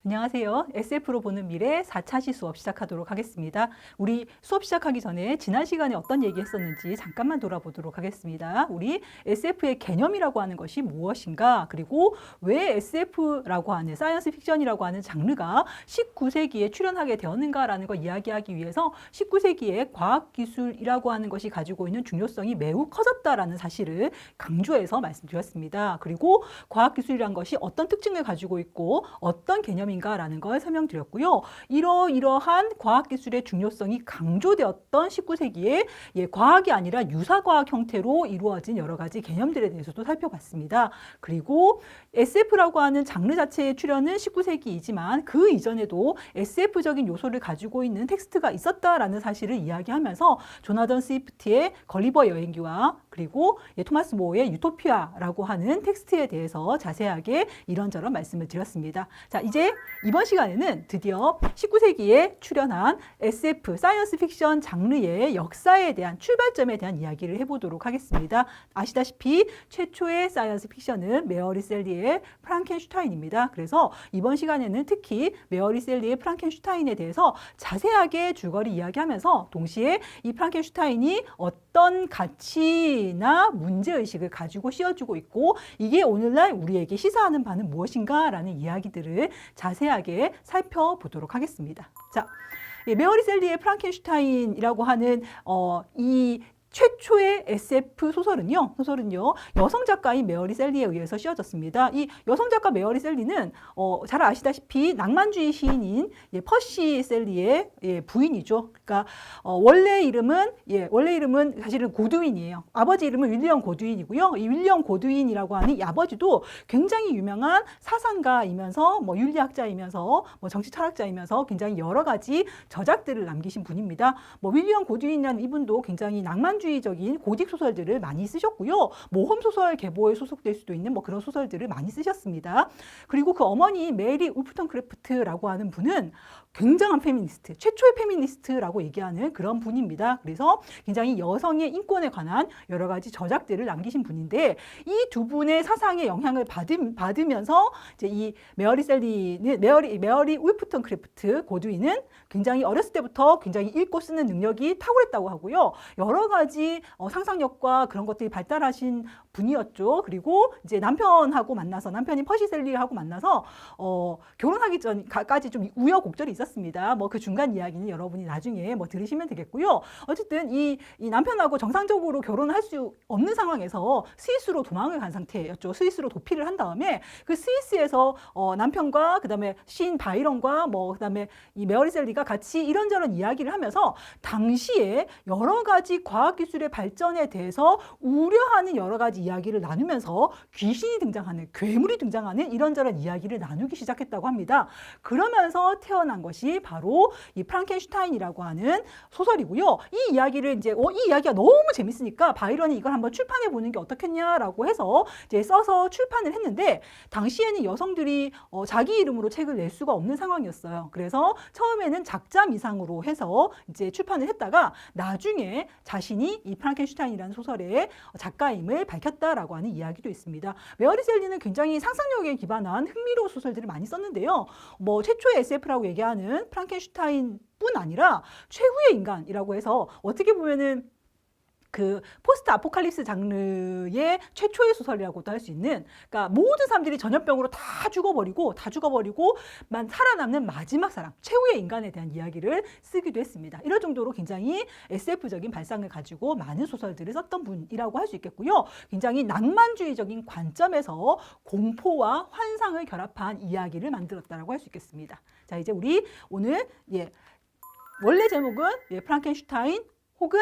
안녕하세요. SF로 보는 미래 4차시 수업 시작하도록 하겠습니다. 우리 수업 시작하기 전에 지난 시간에 어떤 얘기 했었는지 잠깐만 돌아보도록 하겠습니다. 우리 SF의 개념이라고 하는 것이 무엇인가, 그리고 왜 SF라고 하는 사이언스 픽션이라고 하는 장르가 19세기에 출현하게 되었는가라는 걸 이야기하기 위해서 19세기에 과학기술이라고 하는 것이 가지고 있는 중요성이 매우 커졌다라는 사실을 강조해서 말씀드렸습니다. 그리고 과학기술이란 것이 어떤 특징을 가지고 있고 어떤 개념이 라는 걸 설명드렸고요. 이러한 과학기술의 중요성이 강조되었던 19세기에 과학이 아니라 유사과학 형태로 이루어진 여러 가지 개념들에 대해서도 살펴봤습니다. 그리고 SF라고 하는 장르 자체의 출현은 19세기이지만 그 이전에도 SF적인 요소를 가지고 있는 텍스트가 있었다라는 사실을 이야기하면서 조나던 스위프트의 걸리버 여행기와 그리고 토마스 모어의 유토피아라고 하는 텍스트에 대해서 자세하게 이런저런 말씀을 드렸습니다. 자, 이제 이번 시간에는 드디어 19세기에 출현한 SF, 사이언스 픽션 장르의 역사에 대한 출발점에 대한 이야기를 해보도록 하겠습니다. 아시다시피 최초의 사이언스 픽션은 메어리 셀리의 프랑켄슈타인입니다. 그래서 이번 시간에는 특히 메어리 셀리의 프랑켄슈타인에 대해서 자세하게 줄거리 이야기하면서 동시에 이 프랑켄슈타인이 어떤 가치나 문제의식을 가지고 씌워주고 있고 이게 오늘날 우리에게 시사하는 바는 무엇인가라는 이야기들을 자세하게 살펴보도록 하겠습니다. 자, 메어리 셀리의 프랑켄슈타인이라고 하는 이 최초의 SF 소설은요, 여성 작가인 메어리 셀리에 의해서 씌워졌습니다. 이 여성 작가 메어리 셀리는 잘 아시다시피 낭만주의 시인인 퍼시 셀리의 부인이죠. 그러니까 원래 이름은 사실은 고드윈이에요. 아버지 이름은 윌리엄 고드윈이고요. 이 윌리엄 고드윈이라고 하는 이 아버지도 굉장히 유명한 사상가이면서 윤리학자이면서 정치 철학자이면서 굉장히 여러 가지 저작들을 남기신 분입니다. 윌리엄 고드윈이라는 이분도 굉장히 낭만주의적인 고딕 소설들을 많이 쓰셨고요. 모험 소설 계보에 소속될 수도 있는 그런 소설들을 많이 쓰셨습니다. 그리고 그 어머니 메리 울프턴크래프트라고 하는 분은 굉장한 페미니스트, 최초의 페미니스트라고 얘기하는 그런 분입니다. 그래서 굉장히 여성의 인권에 관한 여러 가지 저작들을 남기신 분인데 이 두 분의 사상의 영향을 받으면서 이제 이 메어리 울프턴크래프트 고드윈은 굉장히 어렸을 때부터 굉장히 읽고 쓰는 능력이 탁월했다고 하고요. 여러 가지 상상력과 그런 것들이 발달하신 분이었죠. 그리고 이제 남편이 퍼시 셀리하고 만나서 결혼하기 전까지 좀 우여곡절이 있었습니다. 그 중간 이야기는 여러분이 나중에 들으시면 되겠고요. 어쨌든 이 남편하고 정상적으로 결혼을 할 수 없는 상황에서 스위스로 도망을 간 상태였죠. 스위스로 도피를 한 다음에 그 스위스에서 남편과 그다음에 시인 바이런과 그다음에 이 메어리 셀리가 같이 이런저런 이야기를 하면서 당시에 여러 가지 과학기술의 발전에 대해서 우려하는 여러 가지 이야기를 나누면서 귀신이 등장하는, 괴물이 등장하는 이런저런 이야기를 나누기 시작했다고 합니다. 그러면서 태어난 것이 바로 이 프랑켄슈타인이라고 하는 소설이고요. 이 이야기를 이 이야기가 너무 재밌으니까 바이런이 이걸 한번 출판해 보는 게 어떻겠냐라고 해서 이제 써서 출판을 했는데 당시에는 여성들이 자기 이름으로 책을 낼 수가 없는 상황이었어요. 그래서 처음에는 작자미상으로 해서 이제 출판을 했다가 나중에 자신이 이 프랑켄슈타인이라는 소설의 작가임을 밝혔다라고 하는 이야기도 있습니다. 메어리 셀리는 굉장히 상상력에 기반한 흥미로운 소설들을 많이 썼는데요. 최초의 SF라고 얘기하는 프랑켄슈타인뿐 아니라 최후의 인간이라고 해서 어떻게 보면은 그 포스트 아포칼립스 장르의 최초의 소설이라고도 할 수 있는, 그러니까 모든 사람들이 전염병으로 다 죽어버리고만 살아남는 마지막 사람, 최후의 인간에 대한 이야기를 쓰기도 했습니다. 이럴 정도로 굉장히 SF적인 발상을 가지고 많은 소설들을 썼던 분이라고 할 수 있겠고요. 굉장히 낭만주의적인 관점에서 공포와 환상을 결합한 이야기를 만들었다라고 할 수 있겠습니다. 자, 이제 우리 오늘 원래 제목은 프랑켄슈타인 혹은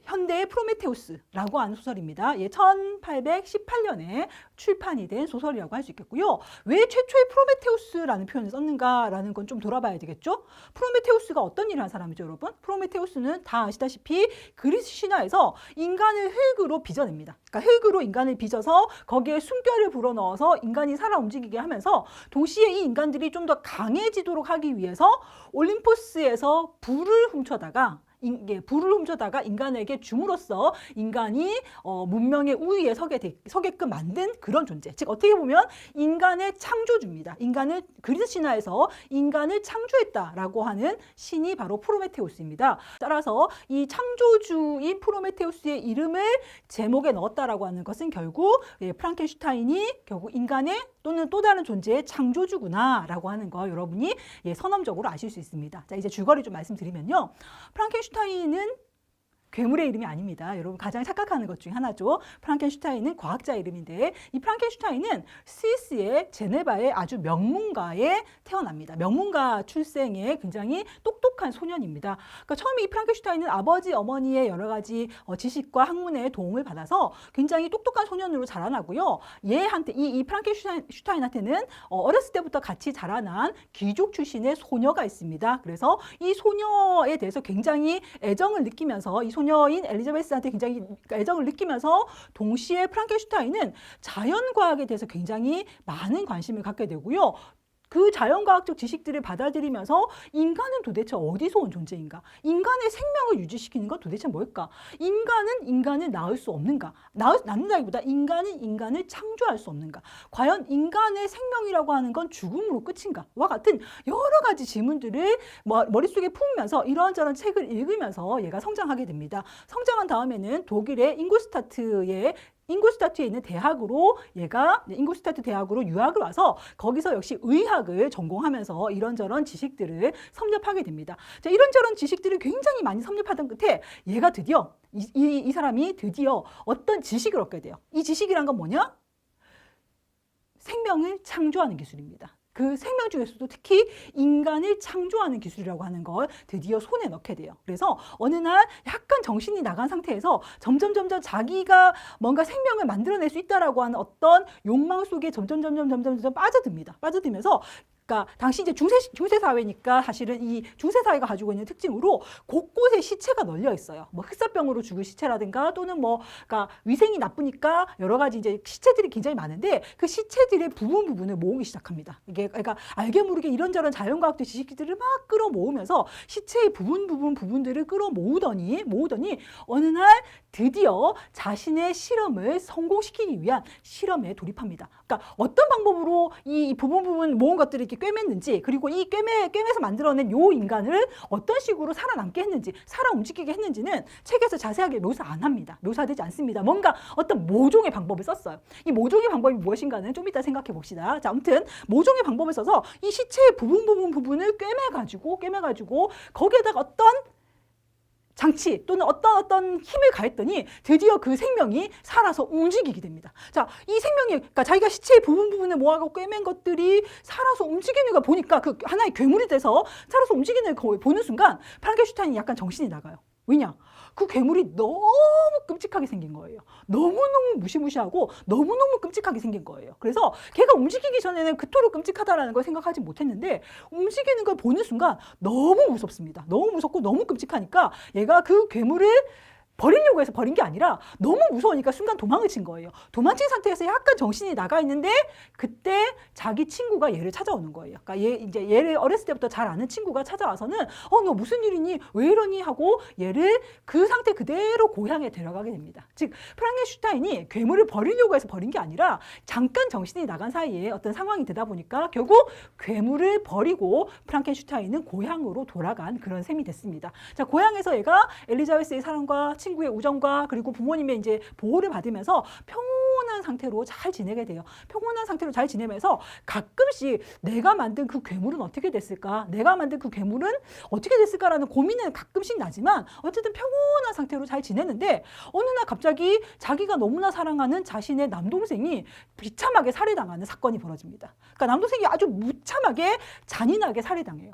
현대의 프로메테우스라고 하는 소설입니다. 1818년에 출판이 된 소설이라고 할 수 있겠고요. 왜 최초의 프로메테우스라는 표현을 썼는가라는 건 좀 돌아봐야 되겠죠? 프로메테우스가 어떤 일을 한 사람이죠, 여러분? 프로메테우스는 다 아시다시피 그리스 신화에서 인간을 흙으로 빚어냅니다. 그러니까 흙으로 인간을 빚어서 거기에 숨결을 불어넣어서 인간이 살아 움직이게 하면서 동시에 이 인간들이 좀 더 강해지도록 하기 위해서 올림포스에서 불을 훔쳐다가 불을 훔쳐다가 인간에게 줌으로써 인간이 문명의 우위에 서게끔 만든 그런 존재. 즉 어떻게 보면 인간의 창조주입니다. 인간을 그리스 신화에서 인간을 창조했다라고 하는 신이 바로 프로메테우스입니다. 따라서 이 창조주인 프로메테우스의 이름을 제목에 넣었다라고 하는 것은 결국 프랑켄슈타인이 결국 인간의 또는 또 다른 존재의 창조주구나라고 하는 거 여러분이 선언적으로 아실 수 있습니다. 자, 이제 줄거리 좀 말씀드리면요. 프랑켄슈타인은 괴물의 이름이 아닙니다. 여러분 가장 착각하는 것 중에 하나죠. 프랑켄슈타인은 과학자 이름인데 이 프랑켄슈타인은 스위스의 제네바의 아주 명문가에 태어납니다. 명문가 출생의 굉장히 똑똑한 소년입니다. 그러니까 처음에 이 프랑켄슈타인은 아버지, 어머니의 여러 가지 지식과 학문의 도움을 받아서 굉장히 똑똑한 소년으로 자라나고요. 이 프랑켄슈타인한테는 어렸을 때부터 같이 자라난 귀족 출신의 소녀가 있습니다. 그래서 이 소녀에 대해서 굉장히 애정을 느끼면서 이 소녀인 엘리자베스한테 굉장히 애정을 느끼면서 동시에 프랑켄슈타인은 자연과학에 대해서 굉장히 많은 관심을 갖게 되고요. 그 자연과학적 지식들을 받아들이면서 인간은 도대체 어디서 온 존재인가? 인간의 생명을 유지시키는 건 도대체 뭘까? 인간은 인간을 낳을 수 없는가? 낳는다기보다 인간은 인간을 창조할 수 없는가? 과연 인간의 생명이라고 하는 건 죽음으로 끝인가? 와 같은 여러 가지 질문들을 머릿속에 품으면서 이런저런 책을 읽으면서 얘가 성장하게 됩니다. 성장한 다음에는 독일의 잉골스타트에 있는 대학으로 얘가 잉골스타트 대학으로 유학을 와서 거기서 역시 의학을 전공하면서 이런저런 지식들을 섭렵하게 됩니다. 자, 이런저런 지식들을 굉장히 많이 섭렵하던 끝에 얘가 드디어 이 사람이 드디어 어떤 지식을 얻게 돼요. 이 지식이란 건 뭐냐? 생명을 창조하는 기술입니다. 그 생명 중에서도 특히 인간을 창조하는 기술이라고 하는 걸 드디어 손에 넣게 돼요. 그래서 어느 날 약간 정신이 나간 상태에서 점점 자기가 뭔가 생명을 만들어낼 수 있다라고 하는 어떤 욕망 속에 점점 빠져듭니다. 빠져들면서 그러니까 당시 이제 중세 사회니까 사실은 이 중세 사회가 가지고 있는 특징으로 곳곳에 시체가 널려 있어요. 뭐 흑사병으로 죽은 시체라든가 또는 그러니까 위생이 나쁘니까 여러 가지 이제 시체들이 굉장히 많은데 그 시체들의 부분을 모으기 시작합니다. 이게 그러니까 알게 모르게 이런저런 자연과학적 지식들을 막 끌어모으면서 시체의 부분들을 끌어모으더니 어느 날 드디어 자신의 실험을 성공시키기 위한 실험에 돌입합니다. 그러니까 어떤 방법으로 이 부분 모은 것들을 이렇게 꿰맸는지 그리고 이 꿰매서 만들어낸 요 인간을 어떤 식으로 살아남게 했는지 살아 움직이게 했는지는 책에서 자세하게 묘사 안 합니다. 묘사되지 않습니다. 뭔가 어떤 모종의 방법을 썼어요. 이 모종의 방법이 무엇인가는 좀 이따 생각해 봅시다. 자, 아무튼 모종의 방법을 써서 이 시체의 부분을 꿰매가지고 거기에다가 어떤 장치 또는 어떤 힘을 가했더니 드디어 그 생명이 살아서 움직이게 됩니다. 자, 이 생명이 그러니까 자기가 시체의 부분을 모아갖고 꿰맨 것들이 살아서 움직이는 걸 보니까 그 하나의 괴물이 돼서 살아서 움직이는 걸 보는 순간 프랑켄슈타인이 약간 정신이 나가요. 왜냐? 그 괴물이 너무 끔찍하게 생긴 거예요. 너무너무 무시무시하고 너무너무 끔찍하게 생긴 거예요. 그래서 걔가 움직이기 전에는 그토록 끔찍하다라는 걸 생각하지 못했는데 움직이는 걸 보는 순간 너무 무섭습니다. 너무 무섭고 너무 끔찍하니까 얘가 그 괴물을 버리려고 해서 버린 게 아니라 너무 무서우니까 순간 도망을 친 거예요. 도망친 상태에서 약간 정신이 나가 있는데 그때 자기 친구가 얘를 찾아오는 거예요. 그러니까 얘를 어렸을 때부터 잘 아는 친구가 찾아와서는 너 무슨 일이니? 왜 이러니? 하고 얘를 그 상태 그대로 고향에 데려가게 됩니다. 즉 프랑켄슈타인이 괴물을 버리려고 해서 버린 게 아니라 잠깐 정신이 나간 사이에 어떤 상황이 되다 보니까 결국 괴물을 버리고 프랑켄슈타인은 고향으로 돌아간 그런 셈이 됐습니다. 자, 고향에서 얘가 엘리자베스의 사랑과 친구의 우정과 그리고 부모님의 이제 보호를 받으면서 평온한 상태로 잘 지내게 돼요. 평온한 상태로 잘 지내면서 가끔씩 내가 만든 그 괴물은 어떻게 됐을까? 내가 만든 그 괴물은 어떻게 됐을까라는 고민은 가끔씩 나지만 어쨌든 평온한 상태로 잘 지내는데 어느 날 갑자기 자기가 너무나 사랑하는 자신의 남동생이 비참하게 살해당하는 사건이 벌어집니다. 그러니까 남동생이 아주 무참하게 잔인하게 살해당해요.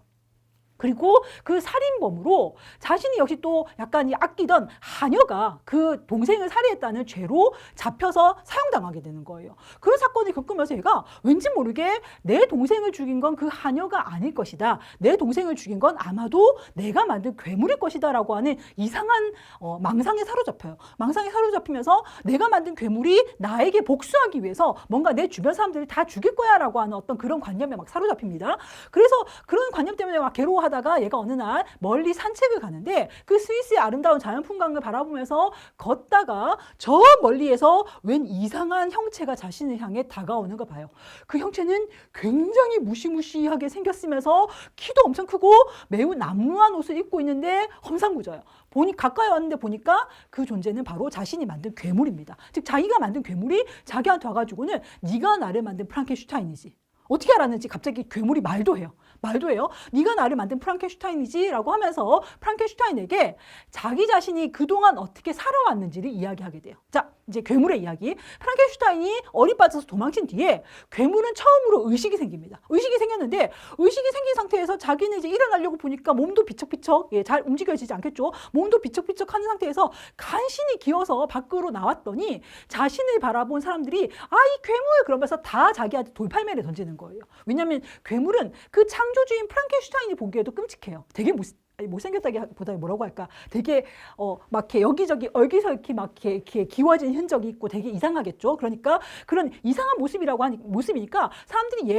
그리고 그 살인범으로 자신이 역시 또 약간 아끼던 하녀가 그 동생을 살해했다는 죄로 잡혀서 사형당하게 되는 거예요. 그런 사건을 겪으면서 얘가 왠지 모르게 내 동생을 죽인 건 그 하녀가 아닐 것이다. 내 동생을 죽인 건 아마도 내가 만든 괴물일 것이다 라고 하는 이상한 망상에 사로잡혀요. 망상에 사로잡히면서 내가 만든 괴물이 나에게 복수하기 위해서 뭔가 내 주변 사람들을 다 죽일 거야 라고 하는 어떤 그런 관념에 막 사로잡힙니다. 그래서 그런 관념 때문에 막 괴로워하다 하다가 얘가 어느 날 멀리 산책을 가는데 그 스위스의 아름다운 자연 풍광을 바라보면서 걷다가 저 멀리에서 웬 이상한 형체가 자신을 향해 다가오는 거 봐요. 그 형체는 굉장히 무시무시하게 생겼으면서 키도 엄청 크고 매우 남루한 옷을 입고 있는데 험상궂어요. 가까이 왔는데 보니까 그 존재는 바로 자신이 만든 괴물입니다. 즉 자기가 만든 괴물이 자기한테 와가지고는 네가 나를 만든 프랑켄슈타인이지. 어떻게 알았는지 갑자기 괴물이 말도 해요. 네가 나를 만든 프랑켄슈타인이지 라고 하면서 프랑켄슈타인에게 자기 자신이 그동안 어떻게 살아왔는지를 이야기하게 돼요. 자, 이제 괴물의 이야기. 프랑켄슈타인이 어리 빠져서 도망친 뒤에 괴물은 처음으로 의식이 생깁니다. 의식이 생겼는데 의식이 생긴 상태에서 자기는 이제 일어나려고 보니까 몸도 비척비척, 잘 움직여지지 않겠죠. 몸도 비척비척 하는 상태에서 간신히 기어서 밖으로 나왔더니 자신을 바라본 사람들이 이 괴물 그러면서 다 자기한테 돌팔매를 던지는 거예요. 왜냐하면 괴물은 그 창조주인 프랑켄슈타인이 보기에도 끔찍해요. 되게 못생겼다기보다 뭐라고 할까? 되게 막 이렇게 여기저기 얼기설기 막 이렇게 기워진 흔적이 있고 되게 이상하겠죠. 그러니까 그런 이상한 모습이니까 사람들이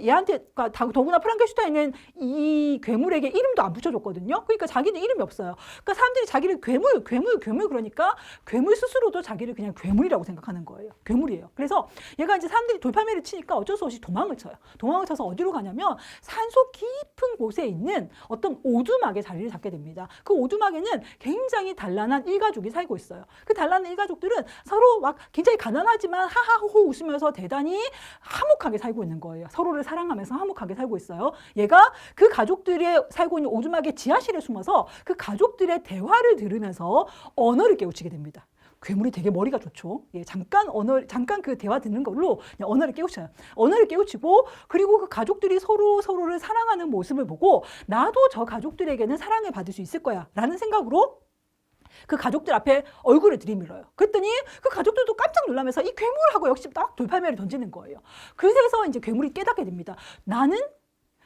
얘한테 더구나 프랑켄슈타인은 이 괴물에게 이름도 안 붙여줬거든요. 그러니까 자기는 이름이 없어요. 그러니까 사람들이 자기를 괴물 그러니까 괴물 스스로도 자기를 그냥 괴물이라고 생각하는 거예요. 괴물이에요. 그래서 얘가 이제 사람들이 돌팔매를 치니까 어쩔 수 없이 도망을 쳐요. 도망을 쳐서 어디로 가냐면 산속 깊은 곳에 있는 어떤 오두막에 자리를 잡게 됩니다. 그 오두막에는 굉장히 단란한 일가족이 살고 있어요. 그 단란한 일가족들은 서로 막 굉장히 가난하지만 하하호호 웃으면서 대단히 화목하게 살고 있는 거예요. 서로를 사랑하면서 화목하게 살고 있어요. 얘가 그 가족들이 살고 있는 오두막의 지하실에 숨어서 그 가족들의 대화를 들으면서 언어를 깨우치게 됩니다. 괴물이 되게 머리가 좋죠. 잠깐 그 대화 듣는 걸로 언어를 깨우쳐요. 언어를 깨우치고 그리고 그 가족들이 서로를 사랑하는 모습을 보고 나도 저 가족들에게는 사랑을 받을 수 있을 거야 라는 생각으로 그 가족들 앞에 얼굴을 들이밀어요. 그랬더니 그 가족들도 깜짝 놀라면서 이 괴물하고 역시 딱 돌팔매를 던지는 거예요. 그래서 이제 괴물이 깨닫게 됩니다. 나는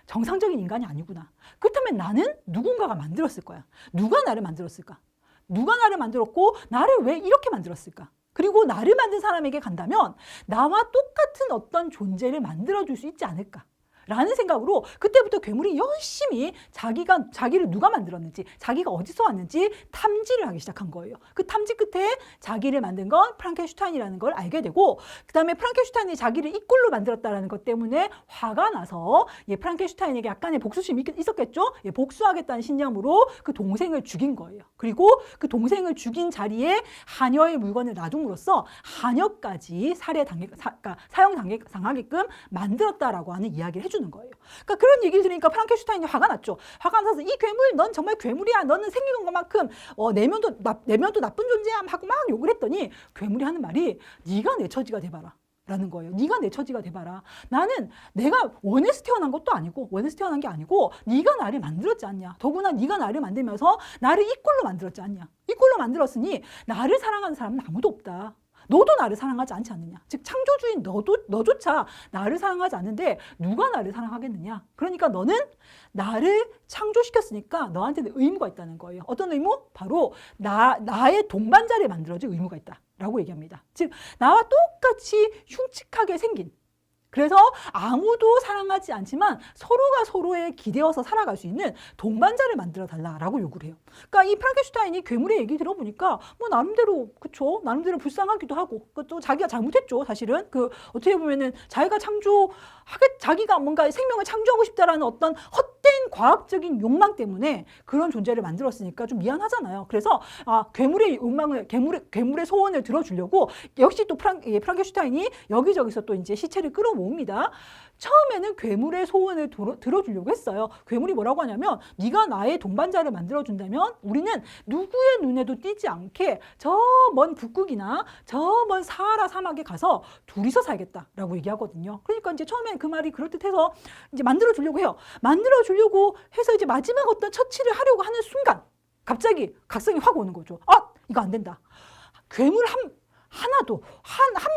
정상적인 인간이 아니구나. 그렇다면 나는 누군가가 만들었을 거야. 누가 나를 만들었을까? 누가 나를 만들었고 나를 왜 이렇게 만들었을까? 그리고 나를 만든 사람에게 간다면 나와 똑같은 어떤 존재를 만들어줄 수 있지 않을까? 라는 생각으로 그때부터 괴물이 열심히 자기를 누가 만들었는지, 자기가 어디서 왔는지 탐지를 하기 시작한 거예요. 그 탐지 끝에 자기를 만든 건 프랑켄슈타인이라는 걸 알게 되고, 그 다음에 프랑켄슈타인이 자기를 이 꼴로 만들었다는 것 때문에 화가 나서 프랑켄슈타인에게 약간의 복수심이 있었겠죠? 복수하겠다는 신념으로 그 동생을 죽인 거예요. 그리고 그 동생을 죽인 자리에 한여의 물건을 놔둠으로써 한여까지 사형당하게끔 만들었다라고 하는 이야기를 해주는 거예요. 그러니까 그런 얘기를 들으니까 프랑켄슈타인이 화가 났죠. 화가 나서 이 괴물, 넌 정말 괴물이야. 너는 생긴 것만큼 내면도 나쁜 존재야 하고 막 욕을 했더니 괴물이 하는 말이 네가 내 처지가 돼봐라. 라는 거예요. 네가 내 처지가 돼봐라. 나는 내가 원해서 태어난 게 아니고 네가 나를 만들었지 않냐. 더구나 네가 나를 만들면서 나를 이 꼴로 만들었지 않냐. 이 꼴로 만들었으니 나를 사랑하는 사람은 아무도 없다. 너도 나를 사랑하지 않지 않느냐. 즉 창조주인 너조차 나를 사랑하지 않는데 누가 나를 사랑하겠느냐. 그러니까 너는 나를 창조시켰으니까 너한테는 의무가 있다는 거예요. 어떤 의무? 바로 나의 동반자를 만들어줄 의무가 있다 라고 얘기합니다. 즉 나와 똑같이 흉측하게 생긴, 그래서 아무도 사랑하지 않지만 서로가 서로에 기대어서 살아갈 수 있는 동반자를 만들어 달라라고 요구를 해요. 그러니까 이 프랑켄슈타인이 괴물의 얘기 들어보니까 뭐 나름대로 나름대로 불쌍하기도 하고 또 자기가 잘못했죠. 사실은 어떻게 보면은 자기가 뭔가 생명을 창조하고 싶다라는 어떤 헛된 과학적인 욕망 때문에 그런 존재를 만들었으니까 좀 미안하잖아요. 그래서 괴물의 소원을 들어주려고 역시 또 프랑켄슈타인이 여기저기서 또 이제 시체를 끌어모읍니다. 처음에는 괴물의 소원을 들어주려고 했어요. 괴물이 뭐라고 하냐면 네가 나의 동반자를 만들어준다면 우리는 누구의 눈에도 띄지 않게 저 먼 북극이나 저 먼 사하라 사막에 가서 둘이서 살겠다라고 얘기하거든요. 그러니까 이제 처음엔 그 말이 그럴듯해서 이제 만들어주려고 해요. 만들어주려고 해서 이제 마지막 어떤 처치를 하려고 하는 순간 갑자기 각성이 확 오는 거죠. 이거 안 된다. 괴물 한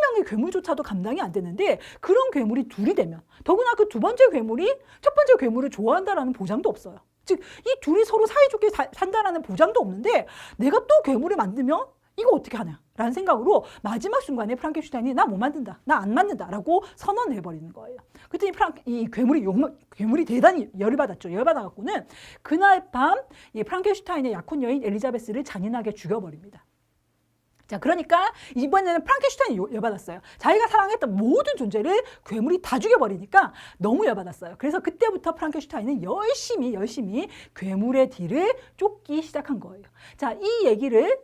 명의 괴물조차도 감당이 안 되는데 그런 괴물이 둘이 되면, 더구나 그 두 번째 괴물이 첫 번째 괴물을 좋아한다라는 보장도 없어요. 즉 이 둘이 서로 사이좋게 산다라는 보장도 없는데 내가 또 괴물을 만들면 이거 어떻게 하냐 라는 생각으로 마지막 순간에 프랑켄슈타인이 나 못 만든다, 나 안 만든다라고 선언을 해버리는 거예요. 그랬더니 이 괴물이 대단히 열을 받았죠. 열 받아갖고는 그날 밤 이 프랑켄슈타인의 약혼 여인 엘리자베스를 잔인하게 죽여버립니다. 자, 그러니까 이번에는 프랑켄슈타인이 열받았어요. 자기가 사랑했던 모든 존재를 괴물이 다 죽여버리니까 너무 열받았어요. 그래서 그때부터 프랑켄슈타인은 열심히 괴물의 뒤를 쫓기 시작한 거예요. 자, 이 얘기를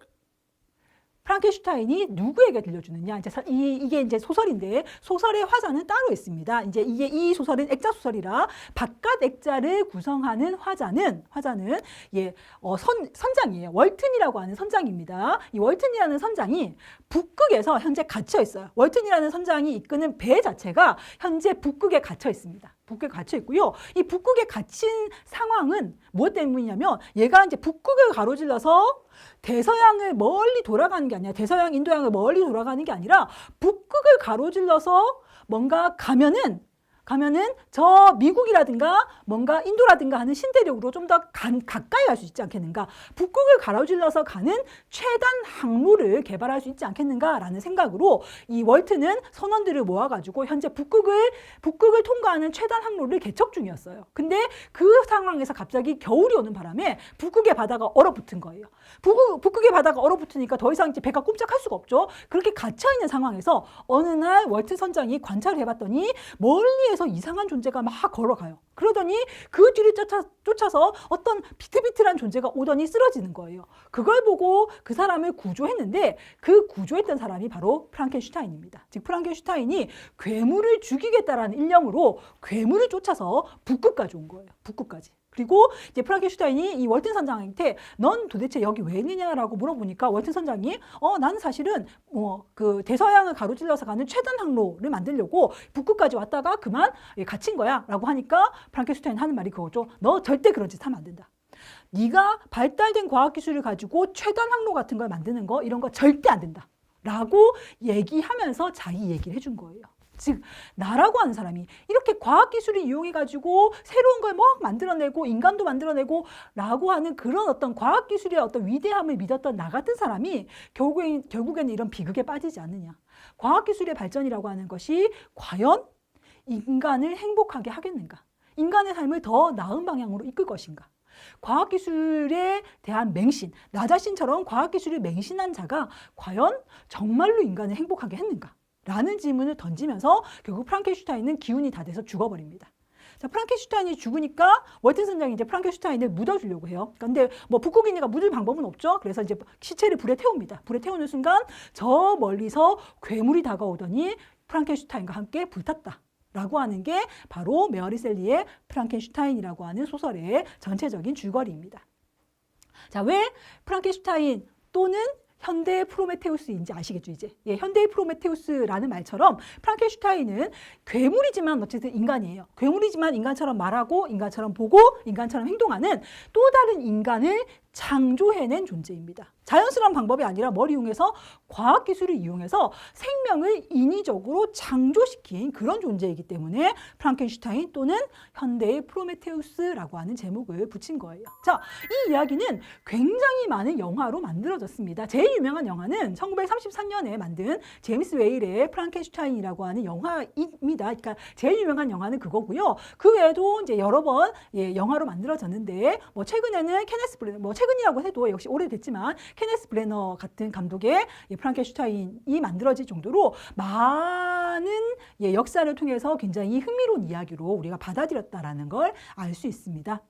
프랑켄슈타인이 누구에게 들려주느냐? 이게 이제 소설인데 소설의 화자는 따로 있습니다. 이제 이 소설은 액자 소설이라 바깥 액자를 구성하는 화자는 선장이에요. 월튼이라고 하는 선장입니다. 이 월튼이라는 선장이 북극에서 현재 갇혀 있어요. 월튼이라는 선장이 이끄는 배 자체가 현재 북극에 갇혀 있습니다. 북극에 갇혀 있고요. 이 북극에 갇힌 상황은 무엇 때문이냐면 얘가 이제 북극을 가로질러서 대서양을 멀리 돌아가는 게 아니라 대서양 인도양을 멀리 돌아가는 게 아니라 북극을 가로질러서 뭔가 가면은 저 미국이라든가 뭔가 인도라든가 하는 신대륙으로 좀 더 가까이 갈 수 있지 않겠는가. 북극을 가로질러서 가는 최단 항로를 개발할 수 있지 않겠는가라는 생각으로 이 월트는 선원들을 모아가지고 현재 북극을 통과하는 최단 항로를 개척 중이었어요. 근데 그 상황에서 갑자기 겨울이 오는 바람에 북극의 바다가 얼어붙은 거예요. 북극의 바다가 얼어붙으니까 더 이상 이제 배가 꼼짝할 수가 없죠. 그렇게 갇혀있는 상황에서 어느 날 월트 선장이 관찰을 해봤더니 멀리에서 이상한 존재가 막 걸어가요. 그러더니 그 뒤를 쫓아서 어떤 비틀비틀한 존재가 오더니 쓰러지는 거예요. 그걸 보고 그 사람을 구조했는데 그 구조했던 사람이 바로 프랑켄슈타인입니다. 즉 프랑켄슈타인이 괴물을 죽이겠다라는 일념으로 괴물을 쫓아서 북극까지 온 거예요. 북극까지. 그리고 이제 프랑켄슈타인이 이 월튼 선장한테 넌 도대체 여기 왜 있느냐라고 물어보니까 월튼 선장이 나는 사실은 그 대서양을 가로질러서 가는 최단 항로를 만들려고 북극까지 왔다가 그만 갇힌 거야 라고 하니까 프랑켄슈타인 하는 말이 그거죠. 너 절대 그런 짓 하면 안 된다. 네가 발달된 과학기술을 가지고 최단 항로 같은 걸 만드는 거 이런 거 절대 안 된다 라고 얘기하면서 자기 얘기를 해준 거예요. 즉 나라고 하는 사람이 이렇게 과학기술을 이용해가지고 새로운 걸 막 만들어내고 인간도 만들어내고 라고 하는 그런 어떤 과학기술의 어떤 위대함을 믿었던 나 같은 사람이 결국에는 이런 비극에 빠지지 않느냐. 과학기술의 발전이라고 하는 것이 과연 인간을 행복하게 하겠는가. 인간의 삶을 더 나은 방향으로 이끌 것인가. 과학기술에 대한 맹신, 나 자신처럼 과학기술을 맹신한 자가 과연 정말로 인간을 행복하게 했는가? 라는 질문을 던지면서 결국 프랑켄슈타인은 기운이 다 돼서 죽어버립니다. 자, 프랑켄슈타인이 죽으니까 월튼 선장이 이제 프랑켄슈타인을 묻어주려고 해요. 근데 뭐 북극이니까 묻을 방법은 없죠. 그래서 이제 시체를 불에 태웁니다. 불에 태우는 순간 저 멀리서 괴물이 다가오더니 프랑켄슈타인과 함께 불탔다. 라고 하는 게 바로 메어리 셀리의 프랑켄슈타인이라고 하는 소설의 전체적인 줄거리입니다. 자, 왜 프랑켄슈타인 또는 현대의 프로메테우스인지 아시겠죠, 이제? 예, 현대의 프로메테우스라는 말처럼 프랑켄슈타인은 괴물이지만 어쨌든 인간이에요. 괴물이지만 인간처럼 말하고 인간처럼 보고 인간처럼 행동하는 또 다른 인간을 창조해낸 존재입니다. 자연스러운 방법이 아니라 뭘 이용해서 과학기술을 이용해서 생명을 인위적으로 창조시킨 그런 존재이기 때문에 프랑켄슈타인 또는 현대의 프로메테우스라고 하는 제목을 붙인 거예요. 자, 이 이야기는 굉장히 많은 영화로 만들어졌습니다. 제일 유명한 영화는 1933년에 만든 제임스 웨일의 프랑켄슈타인이라고 하는 영화입니다. 그러니까 제일 유명한 영화는 그거고요. 그 외에도 이제 여러 번 영화로 만들어졌는데 뭐 최근에는 케네스 브래너, 뭐 최근이라고 해도 역시 오래됐지만 케네스 브래너 같은 감독의 프랑켄슈타인이 만들어질 정도로 많은 역사를 통해서 굉장히 흥미로운 이야기로 우리가 받아들였다라는 걸 알 수 있습니다.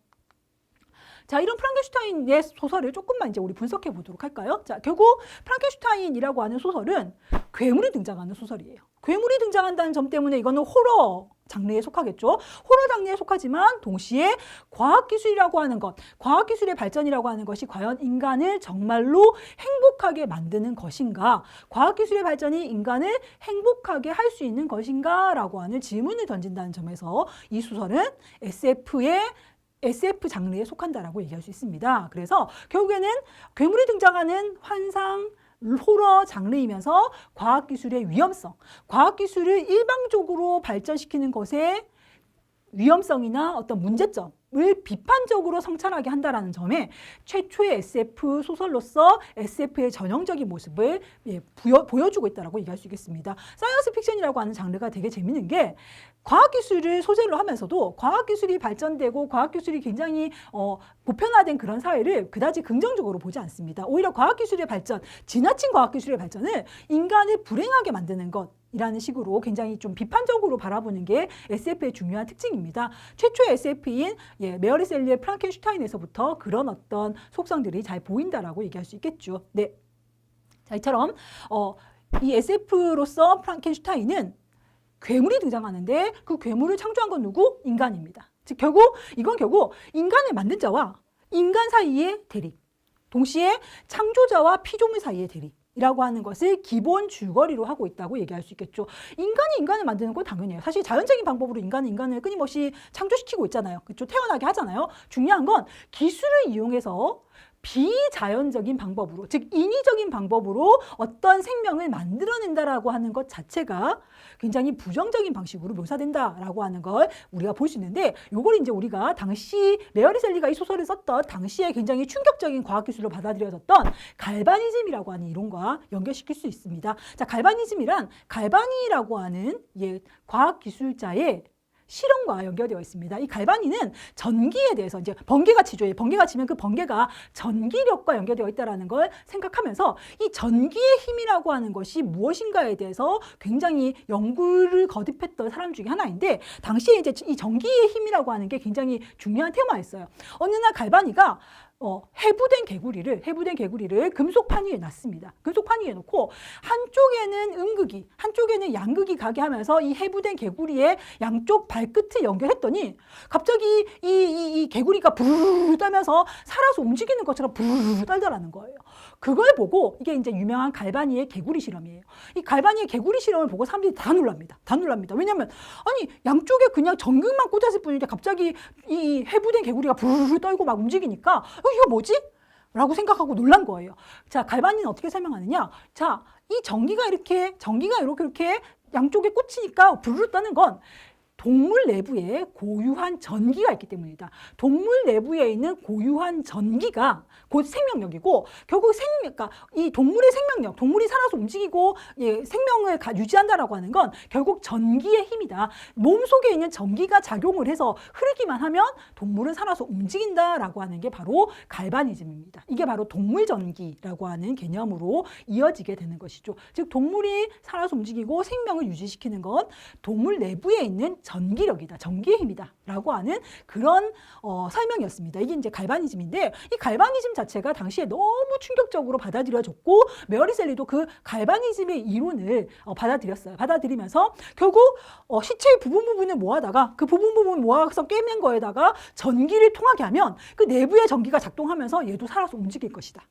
자, 이런 프랑켄슈타인의 소설을 조금만 이제 우리 분석해 보도록 할까요? 자, 결국 프랑켄슈타인이라고 하는 소설은 괴물이 등장하는 소설이에요. 괴물이 등장한다는 점 때문에 이거는 호러 장르에 속하겠죠. 호러 장르에 속하지만 동시에 과학기술이라고 하는 것, 과학기술의 발전이라고 하는 것이 과연 인간을 정말로 행복하게 만드는 것인가, 과학기술의 발전이 인간을 행복하게 할 수 있는 것인가 라고 하는 질문을 던진다는 점에서 이 소설은 SF 장르에 속한다라고 얘기할 수 있습니다. 그래서 결국에는 괴물이 등장하는 환상, 호러 장르이면서 과학기술의 위험성, 과학기술을 일방적으로 발전시키는 것에 위험성이나 어떤 문제점을 비판적으로 성찰하게 한다라는 점에 최초의 SF 소설로서 SF의 전형적인 모습을 보여주고 있다고 얘기할 수 있겠습니다. 사이언스 픽션이라고 하는 장르가 되게 재밌는 게 과학기술을 소재로 하면서도 과학기술이 발전되고 과학기술이 굉장히 보편화된 그런 사회를 그다지 긍정적으로 보지 않습니다. 오히려 과학기술의 발전, 지나친 과학기술의 발전을 인간을 불행하게 만드는 것 이라는 식으로 굉장히 좀 비판적으로 바라보는 게 SF의 중요한 특징입니다. 최초의 SF인 메어리 셀리의 프랑켄슈타인에서부터 그런 어떤 속성들이 잘 보인다라고 얘기할 수 있겠죠. 네. 자, 이처럼 이 SF로서 프랑켄슈타인은 괴물이 등장하는데 그 괴물을 창조한 건 누구? 인간입니다. 즉 이건 결국 인간을 만든 자와 인간 사이의 대립, 동시에 창조자와 피조물 사이의 대립 이라고 하는 것을 기본 줄거리로 하고 있다고 얘기할 수 있겠죠. 인간이 인간을 만드는 건 당연해요. 사실 자연적인 방법으로 인간은 인간을 끊임없이 창조시키고 있잖아요. 그렇죠? 태어나게 하잖아요. 중요한 건 기술을 이용해서 비자연적인 방법으로, 즉 인위적인 방법으로 어떤 생명을 만들어낸다라고 하는 것 자체가 굉장히 부정적인 방식으로 묘사된다라고 하는 걸 우리가 볼 수 있는데, 요걸 이제 우리가 당시 메어리 셀리가 이 소설을 썼던 당시에 굉장히 충격적인 과학기술로 받아들여졌던 갈바니즘이라고 하는 이론과 연결시킬 수 있습니다. 자, 갈바니즘이란 갈바니라고 하는 과학기술자의 실험과 연결되어 있습니다. 이 갈바니는 전기에 대해서 이제 번개가 치죠. 번개가 치면 그 번개가 전기력과 연결되어 있다는 걸 생각하면서 이 전기의 힘이라고 하는 것이 무엇인가에 대해서 굉장히 연구를 거듭했던 사람 중에 하나인데, 당시에 이제 이 전기의 힘이라고 하는 게 굉장히 중요한 테마였어요. 어느 날 갈바니가 해부된 개구리를 금속 판 위에 놨습니다. 금속 판 위에 놓고 한쪽에는 음극이, 한쪽에는 양극이 가게 하면서 이 해부된 개구리의 양쪽 발끝을 연결했더니 갑자기 이 개구리가 부르르 떨면서 살아서 움직이는 것처럼 부르르 떨더라는 거예요. 그걸 보고, 이게 이제 유명한 갈바니의 개구리 실험이에요. 이 갈바니의 개구리 실험을 보고 사람들이 다 놀랍니다. 왜냐면 아니 양쪽에 그냥 전극만 꽂았을 뿐인데 갑자기 이 해부된 개구리가 부르르 떨고 막 움직이니까 이거 뭐지? 라고 생각하고 놀란 거예요. 자, 갈바니는 어떻게 설명하느냐? 자, 이 전기가 이렇게 양쪽에 꽂히니까 부르르 떠는 건 동물 내부에 고유한 전기가 있기 때문이다. 동물 내부에 있는 고유한 전기가 곧 생명력이고, 결국 그러니까 이 동물의 생명력, 동물이 살아서 움직이고 생명을 유지한다라고 하는 건 결국 전기의 힘이다. 몸속에 있는 전기가 작용을 해서 흐르기만 하면 동물은 살아서 움직인다라고 하는 게 바로 갈바니즘입니다. 이게 바로 동물 전기라고 하는 개념으로 이어지게 되는 것이죠. 즉 동물이 살아서 움직이고 생명을 유지시키는 건 동물 내부에 있는 전기력이다, 전기의 힘이다 라고 하는 그런 설명이었습니다. 이게 이제 갈바니즘인데, 이 갈바니즘 자체가 당시에 너무 충격적으로 받아들여졌고, 메어리 셀리도 그 갈바니즘의 이론을 받아들이면서 결국 시체의 부분을 모아다가 그 부분 모아서 꿰맨 거에다가 전기를 통하게 하면 그 내부의 전기가 작동하면서 얘도 살아서 움직일 것이다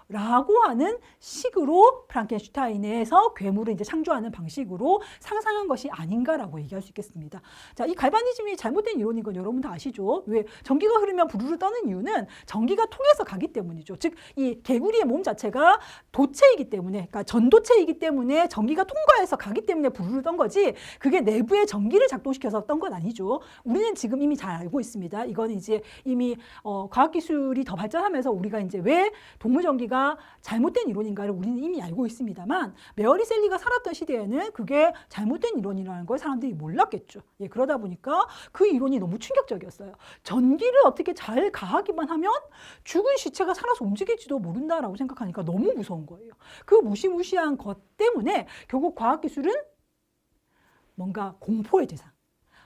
라고 하는 식으로 프랑켄슈타인에서 괴물을 이제 창조하는 방식으로 상상한 것이 아닌가라고 얘기할 수 있겠습니다. 자, 이 갈바니즘이 잘못된 이론인 건 여러분 다 아시죠? 왜? 전기가 흐르면 부르르 떠는 이유는 전기가 통해서 가기 때문이죠. 즉, 이 개구리의 몸 자체가 도체이기 때문에, 그러니까 전도체이기 때문에 전기가 통과해서 가기 때문에 부르르 떤 거지, 그게 내부의 전기를 작동시켜서 떤 건 아니죠. 우리는 지금 이미 잘 알고 있습니다. 이건 이제 이미 과학기술이 더 발전하면서 우리가 이제 왜 동물 전기가 잘못된 이론인가를 우리는 이미 알고 있습니다만, 메어리 셀리가 살았던 시대에는 그게 잘못된 이론이라는 걸 사람들이 몰랐겠죠. 그러다 보니까 그 이론이 너무 충격적이었어요. 전기를 어떻게 잘 가하기만 하면 죽은 시체가 살아서 움직일지도 모른다라고 생각하니까 너무 무서운 거예요. 그 무시무시한 것 때문에 결국 과학기술은 뭔가 공포의 대상,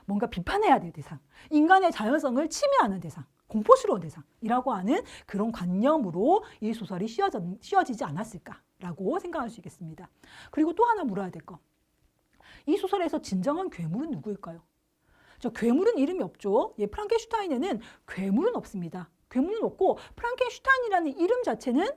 뭔가 비판해야 될 대상, 인간의 자연성을 침해하는 대상, 공포스러운 대상이라고 하는 그런 관념으로 이 소설이 씌워지지 않았을까라고 생각할 수 있겠습니다. 그리고 또 하나 물어야 될 거. 이 소설에서 진정한 괴물은 누구일까요? 저 괴물은 이름이 없죠. 프랑켄슈타인에는 괴물은 없습니다. 괴물은 없고, 프랑켄슈타인이라는 이름 자체는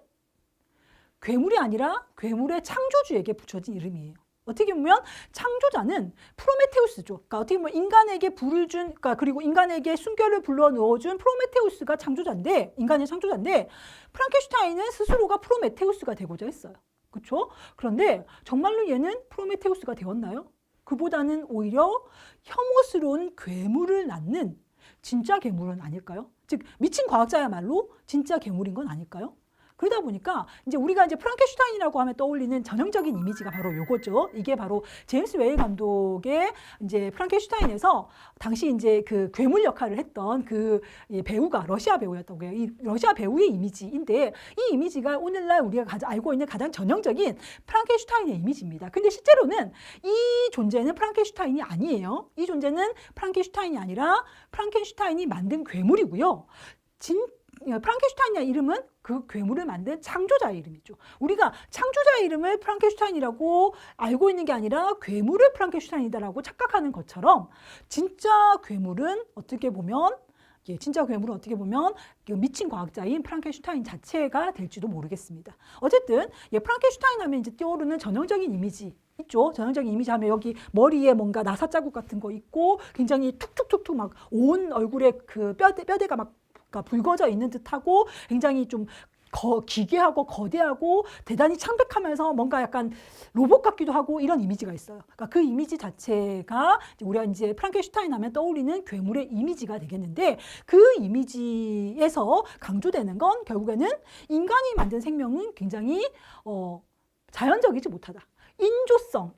괴물이 아니라 괴물의 창조주에게 붙여진 이름이에요. 어떻게 보면 창조자는 프로메테우스죠. 그러니까 어떻게 보면 인간에게 불을 준, 그러니까 그리고 인간에게 숨결을 불러 넣어준 프로메테우스가 창조자인데, 인간의 창조자인데, 프랑켄슈타인은 스스로가 프로메테우스가 되고자 했어요. 그렇죠? 그런데 정말로 얘는 프로메테우스가 되었나요? 그보다는 오히려 혐오스러운 괴물을 낳는 진짜 괴물은 아닐까요? 즉 미친 과학자야말로 진짜 괴물인 건 아닐까요? 그러다 보니까 이제 우리가 이제 프랑켄슈타인이라고 하면 떠올리는 전형적인 이미지가 바로 요거죠. 이게 바로 제임스 웨이 감독의 이제 프랑켄슈타인에서 당시 이제 그 괴물 역할을 했던 그 배우가 러시아 배우였던 거예요. 이 러시아 배우의 이미지인데 이 이미지가 오늘날 우리가 알고 있는 가장 전형적인 프랑켄슈타인의 이미지입니다. 근데 실제로는 이 존재는 프랑켄슈타인이 아니에요. 이 존재는 프랑켄슈타인이 아니라 프랑켄슈타인이 만든 괴물이고요. 프랑켄슈타인이라는 이름은 그 괴물을 만든 창조자의 이름이죠. 우리가 창조자의 이름을 프랑켄슈타인이라고 알고 있는 게 아니라 괴물을 프랑켄슈타인이다라고 착각하는 것처럼 진짜 괴물은 어떻게 보면 그 미친 과학자인 프랑켄슈타인 자체가 될지도 모르겠습니다. 어쨌든 프랑켄슈타인 하면 이제 떠오르는 전형적인 이미지 있죠. 전형적인 이미지 하면 여기 머리에 뭔가 나사 자국 같은 거 있고 굉장히 툭툭툭툭 막 온 얼굴에 그 뼈대가 막 붉어져 있는 듯하고 굉장히 좀 기괴하고 거대하고 대단히 창백하면서 뭔가 약간 로봇 같기도 하고 이런 이미지가 있어요. 그러니까 그 이미지 자체가 우리가 이제 프랑켄슈타인 하면 떠올리는 괴물의 이미지가 되겠는데 그 이미지에서 강조되는 건 결국에는 인간이 만든 생명은 굉장히 자연적이지 못하다.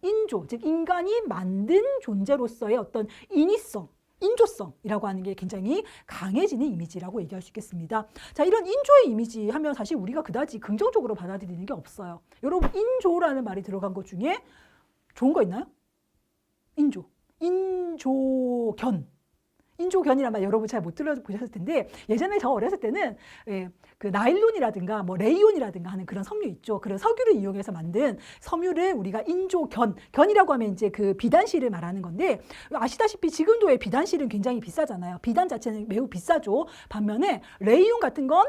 인조, 즉 인간이 만든 존재로서의 어떤 인위성, 인조성이라고 하는 게 굉장히 강해지는 이미지라고 얘기할 수 있겠습니다. 자, 이런 인조의 이미지 하면 사실 우리가 그다지 긍정적으로 받아들이는 게 없어요. 여러분, 인조라는 말이 들어간 것 중에 좋은 거 있나요? 인조견이란 말 여러분 잘 못 들어보셨을 텐데 예전에 저 어렸을 때는 그 나일론이라든가 뭐 레이온이라든가 하는 그런 섬유 있죠. 그런 석유를 이용해서 만든 섬유를 우리가 견이라고 하면 이제 그 비단실을 말하는 건데 아시다시피 지금도 비단실은 굉장히 비싸잖아요. 비단 자체는 매우 비싸죠. 반면에 레이온 같은 건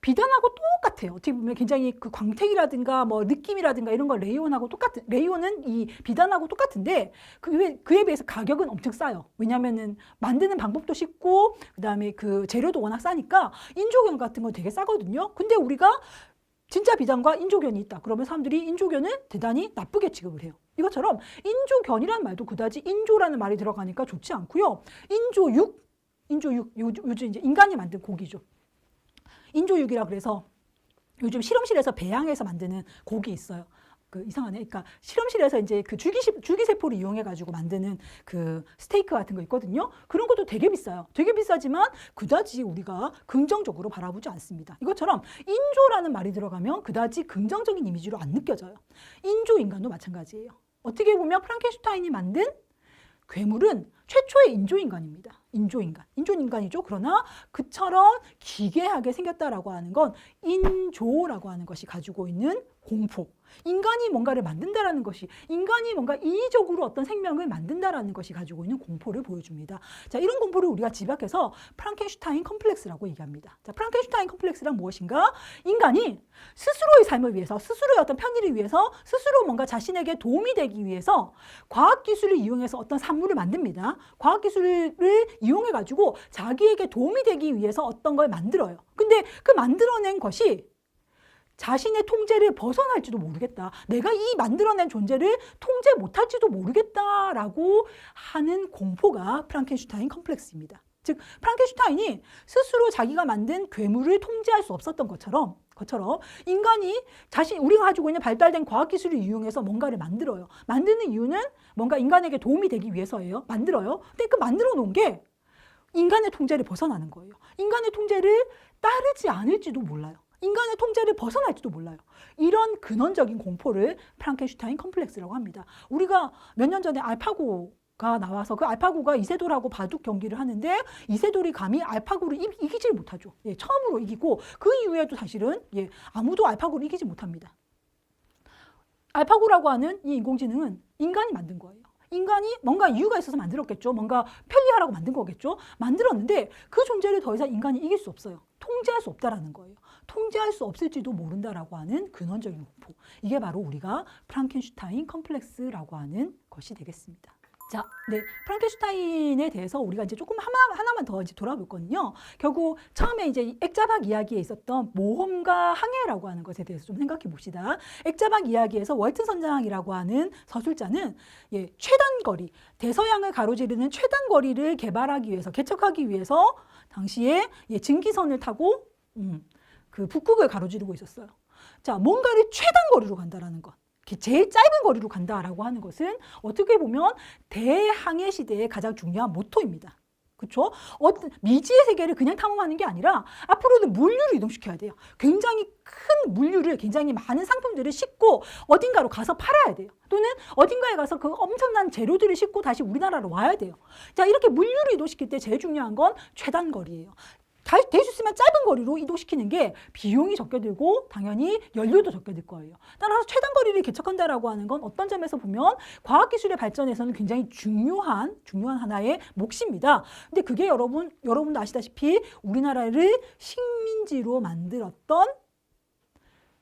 비단하고 똑같아요. 어떻게 보면 굉장히 그 광택이라든가 뭐 느낌이라든가 이런 거 레이온은 이 비단하고 똑같은데 그에 비해서 가격은 엄청 싸요. 왜냐면은 만드는 방법도 쉽고 그다음에 그 재료도 워낙 싸니까 인조견 같은 건 되게 싸거든요. 근데 우리가 진짜 비단과 인조견이 있다. 그러면 사람들이 인조견을 대단히 나쁘게 취급을 해요. 이것처럼 인조견이라는 말도 그다지 인조라는 말이 들어가니까 좋지 않고요. 요즘 이제 인간이 만든 고기죠. 인조육이라 그래서 요즘 실험실에서 배양해서 만드는 고기 있어요. 그 이상하네. 그러니까 실험실에서 이제 그 줄기세포를 이용해가지고 만드는 그 스테이크 같은 거 있거든요. 그런 것도 되게 비싸요. 되게 비싸지만 그다지 우리가 긍정적으로 바라보지 않습니다. 이것처럼 인조라는 말이 들어가면 그다지 긍정적인 이미지로 안 느껴져요. 인조인간도 마찬가지예요. 어떻게 보면 프랑켄슈타인이 만든 괴물은 최초의 인조인간입니다. 인조인간이죠. 그러나 그처럼 기괴하게 생겼다라고 하는 건 인조라고 하는 것이 가지고 있는 공포. 인간이 뭔가를 만든다라는 것이 인간이 뭔가 인위적으로 어떤 생명을 만든다라는 것이 가지고 있는 공포를 보여줍니다. 자, 이런 공포를 우리가 집약해서 프랑켄슈타인 컴플렉스라고 얘기합니다. 자, 프랑켄슈타인 컴플렉스란 무엇인가? 인간이 스스로의 삶을 위해서, 스스로의 어떤 편의를 위해서, 스스로 뭔가 자신에게 도움이 되기 위해서 과학기술을 이용해서 어떤 산물을 만듭니다. 과학기술을 이용해가지고 자기에게 도움이 되기 위해서 어떤 걸 만들어요. 근데 그 만들어낸 것이 자신의 통제를 벗어날지도 모르겠다. 내가 이 만들어낸 존재를 통제 못할지도 모르겠다라고 하는 공포가 프랑켄슈타인 컴플렉스입니다. 즉 프랑켄슈타인이 스스로 자기가 만든 괴물을 통제할 수 없었던 것처럼 인간이 우리가 가지고 있는 발달된 과학기술을 이용해서 뭔가를 만들어요. 만드는 이유는 뭔가 인간에게 도움이 되기 위해서예요. 만들어요. 근데 그 만들어 놓은 게 인간의 통제를 벗어나는 거예요. 인간의 통제를 따르지 않을지도 몰라요. 인간의 통제를 벗어날지도 몰라요. 이런 근원적인 공포를 프랑켄슈타인 컴플렉스라고 합니다. 우리가 몇 년 전에 알파고가 나와서 그 알파고가 이세돌하고 바둑 경기를 하는데 이세돌이 감히 알파고를 이기질 못하죠. 처음으로 이기고 그 이후에도 사실은 아무도 알파고를 이기지 못합니다. 알파고라고 하는 이 인공지능은 인간이 만든 거예요. 인간이 뭔가 이유가 있어서 만들었겠죠. 뭔가 편리하라고 만든 거겠죠. 만들었는데 그 존재를 더 이상 인간이 이길 수 없어요. 통제할 수 없다라는 거예요. 통제할 수 없을지도 모른다라고 하는 근원적인 공포. 이게 바로 우리가 프랑켄슈타인 컴플렉스라고 하는 것이 되겠습니다. 자, 네. 프랑켄슈타인에 대해서 우리가 이제 조금 하나만 더 이제 돌아볼 거는요. 결국 처음에 이제 이 액자박 이야기에 있었던 모험과 항해라고 하는 것에 대해서 좀 생각해 봅시다. 액자박 이야기에서 월튼 선장이라고 하는 서술자는 최단 거리, 대서양을 가로지르는 최단 거리를 개발하기 위해서, 개척하기 위해서 당시에 증기선을 타고 그 북극을 가로지르고 있었어요. 자, 뭔가를 최단 거리로 간다라는 것. 제일 짧은 거리로 간다라고 하는 것은 어떻게 보면 대항해 시대의 가장 중요한 모토입니다. 그렇죠? 미지의 세계를 그냥 탐험하는 게 아니라 앞으로는 물류를 이동시켜야 돼요. 굉장히 큰 물류를, 굉장히 많은 상품들을 싣고 어딘가로 가서 팔아야 돼요. 또는 어딘가에 가서 그 엄청난 재료들을 싣고 다시 우리나라로 와야 돼요. 자, 이렇게 물류를 이동시킬 때 제일 중요한 건 최단 거리예요. 될 수 있으면 짧은 거리로 이동시키는 게 비용이 적게 들고 당연히 연료도 적게 들 거예요. 따라서 최단 거리를 개척한다라고 하는 건 어떤 점에서 보면 과학기술의 발전에서는 굉장히 중요한 하나의 몫입니다. 근데 그게 여러분도 아시다시피 우리나라를 식민지로 만들었던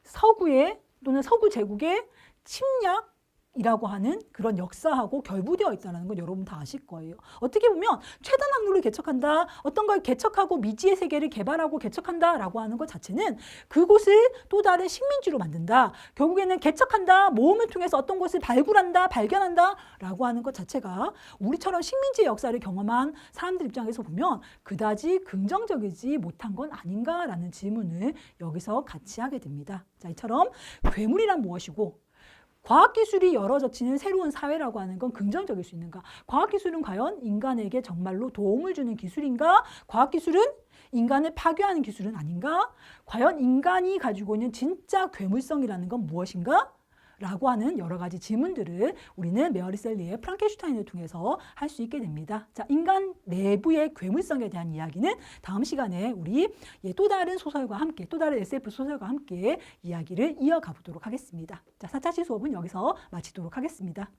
서구의 또는 서구 제국의 침략이라고 하는 그런 역사하고 결부되어 있다는 건 여러분 다 아실 거예요. 어떻게 보면 최단 항로를 개척한다, 어떤 걸 개척하고 미지의 세계를 개발하고 개척한다라고 하는 것 자체는 그곳을 또 다른 식민지로 만든다. 결국에는 개척한다, 모험을 통해서 어떤 곳을 발굴한다, 발견한다라고 하는 것 자체가 우리처럼 식민지의 역사를 경험한 사람들 입장에서 보면 그다지 긍정적이지 못한 건 아닌가라는 질문을 여기서 같이 하게 됩니다. 자, 이처럼 괴물이란 무엇이고 과학기술이 열어젖히는 새로운 사회라고 하는 건 긍정적일 수 있는가? 과학기술은 과연 인간에게 정말로 도움을 주는 기술인가? 과학기술은 인간을 파괴하는 기술은 아닌가? 과연 인간이 가지고 있는 진짜 괴물성이라는 건 무엇인가? 라고 하는 여러 가지 질문들을 우리는 메어리 셀리의 프랑켄슈타인을 통해서 할 수 있게 됩니다. 자, 인간 내부의 괴물성에 대한 이야기는 다음 시간에 우리 또 다른 소설과 함께, 또 다른 SF 소설과 함께 이야기를 이어가 보도록 하겠습니다. 자, 4차 수업은 여기서 마치도록 하겠습니다.